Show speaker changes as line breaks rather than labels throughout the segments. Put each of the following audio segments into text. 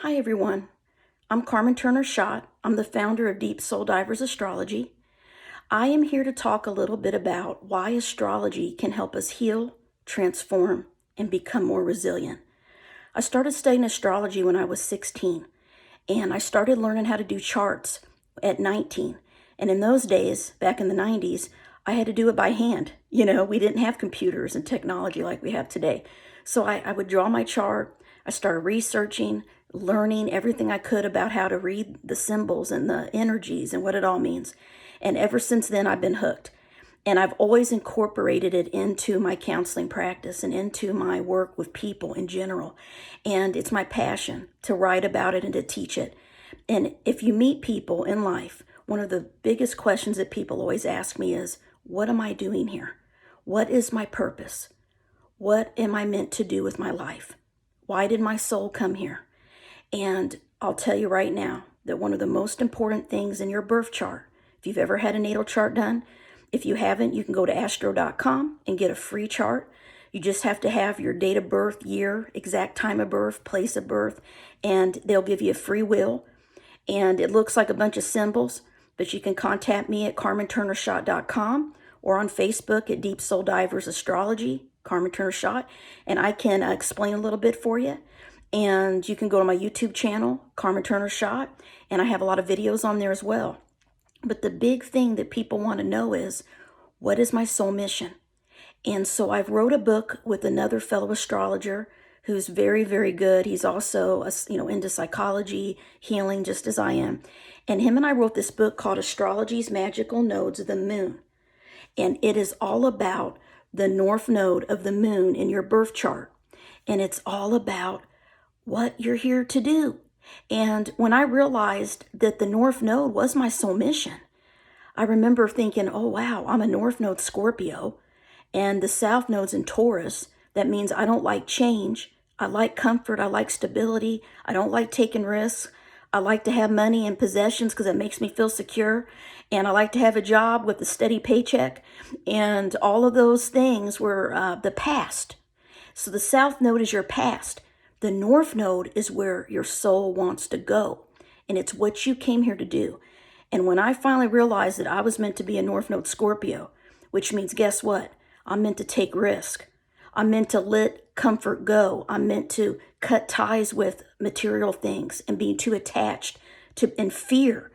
Hi everyone, I'm Carmen Turner Schott. I'm the founder of Deep Soul Divers Astrology. I am here to talk a little bit about why astrology can help us heal, transform, and become more resilient. I started studying astrology when I was 16, and I started learning how to do charts at 19. And in those days, back in the 90s, I had to do it by hand. We didn't have computers and technology like we have today. So I would draw my chart. I started researching, learning everything I could about how to read the symbols and the energies and what it all means. And ever since then, I've been hooked. And I've always incorporated it into my counseling practice and into my work with people in general. And it's my passion to write about it and to teach it. And if you meet people in life, one of the biggest questions that people always ask me is, what am I doing here? What is my purpose? What am I meant to do with my life? Why did my soul come here? And I'll tell you right now that one of the most important things in your birth chart, if you've ever had a natal chart done, if you haven't, you can go to astro.com and get a free chart. You just have to have your date of birth, year, exact time of birth, place of birth, and they'll give you a free will. And it looks like a bunch of symbols, but you can contact me at carmenturnerschott.com or on Facebook at Deep Soul Divers Astrology, Carmen Turner Schott, and I can explain a little bit for you. And you can go to my YouTube channel, Carmen Turner Schott, and I have a lot of videos on there as well. But the big thing that people want to know is, what is my soul mission? And so I've wrote a book with another fellow astrologer who's very, very good. He's also, into psychology, healing, just as I am. And him and I wrote this book called Astrology's Magical Nodes of the Moon. And it is all about the north node of the moon in your birth chart. And it's all about what you're here to do. And when I realized that the north node was my soul mission, I remember thinking, oh wow, I'm a north node Scorpio and the south node's in Taurus. That means I don't like change. I like comfort. I like stability. I don't like taking risks. I like to have money and possessions because it makes me feel secure. And I like to have a job with a steady paycheck. And all of those things were the past. So the south node is your past. The north node is where your soul wants to go. And it's what you came here to do. And when I finally realized that I was meant to be a north node Scorpio, which means guess what? I'm meant to take risk. I'm meant to let comfort go. I'm meant to cut ties with material things and being too attached to and fear,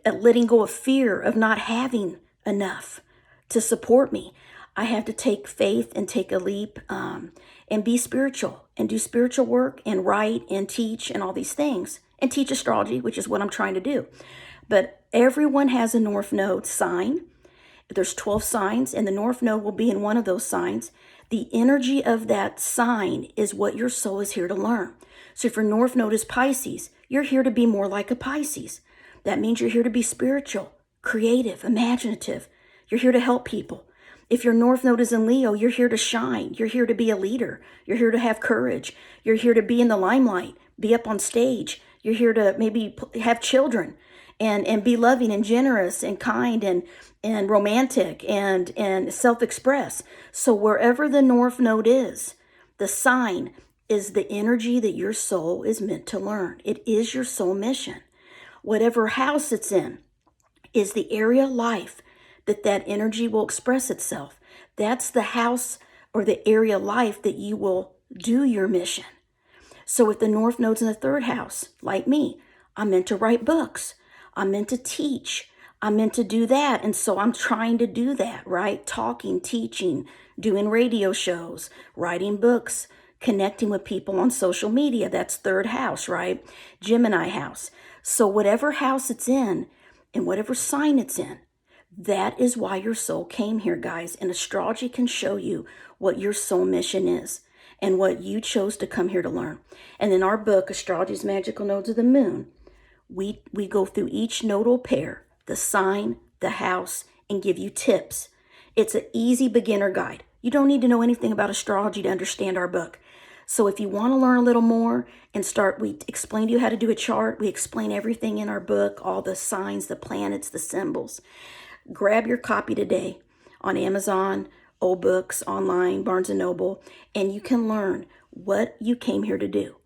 letting go of fear of not having enough to support me. I have to take faith and take a leap and be spiritual and do spiritual work and write and teach and all these things and teach astrology, which is what I'm trying to do. But everyone has a north node sign. There's 12 signs, and the north node will be in one of those signs. The energy of that sign is what your soul is here to learn. So if your north node is Pisces, you're here to be more like a Pisces. That means you're here to be spiritual, creative, imaginative. You're here to help people. If your north node is in Leo, you're here to shine. You're here to be a leader. You're here to have courage. You're here to be in the limelight, be up on stage. You're here to maybe have children and be loving and generous and kind and romantic and self-express. So wherever the north node is, the sign is the energy that your soul is meant to learn. It is your soul mission. Whatever house it's in is the area of life that energy will express itself. That's the house or the area of life that you will do your mission. So if the north node's in the third house, like me, I'm meant to write books. I'm meant to teach. I'm meant to do that. And so I'm trying to do that, right? Talking, teaching, doing radio shows, writing books, connecting with people on social media. That's third house, right? Gemini house. So whatever house it's in and whatever sign it's in, that is why your soul came here, guys. And astrology can show you what your soul mission is and what you chose to come here to learn. And in our book, Astrology's Magical Nodes of the Moon, we go through each nodal pair, the sign, the house, and give you tips. It's an easy beginner guide. You don't need to know anything about astrology to understand our book. So if you want to learn a little more and we explain to you how to do a chart. We explain everything in our book, all the signs, the planets, the symbols. Grab your copy today on Amazon, old books, online, Barnes & Noble, and you can learn what you came here to do.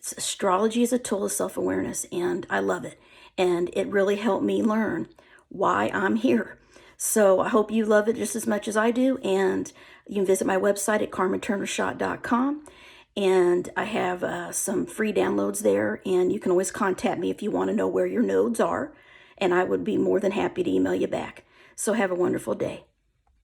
Astrology is a tool of self-awareness, and I love it. And it really helped me learn why I'm here. So I hope you love it just as much as I do. And you can visit my website at carmenturnerschott.com. And I have some free downloads there. And you can always contact me if you want to know where your nodes are. And I would be more than happy to email you back. So have a wonderful day.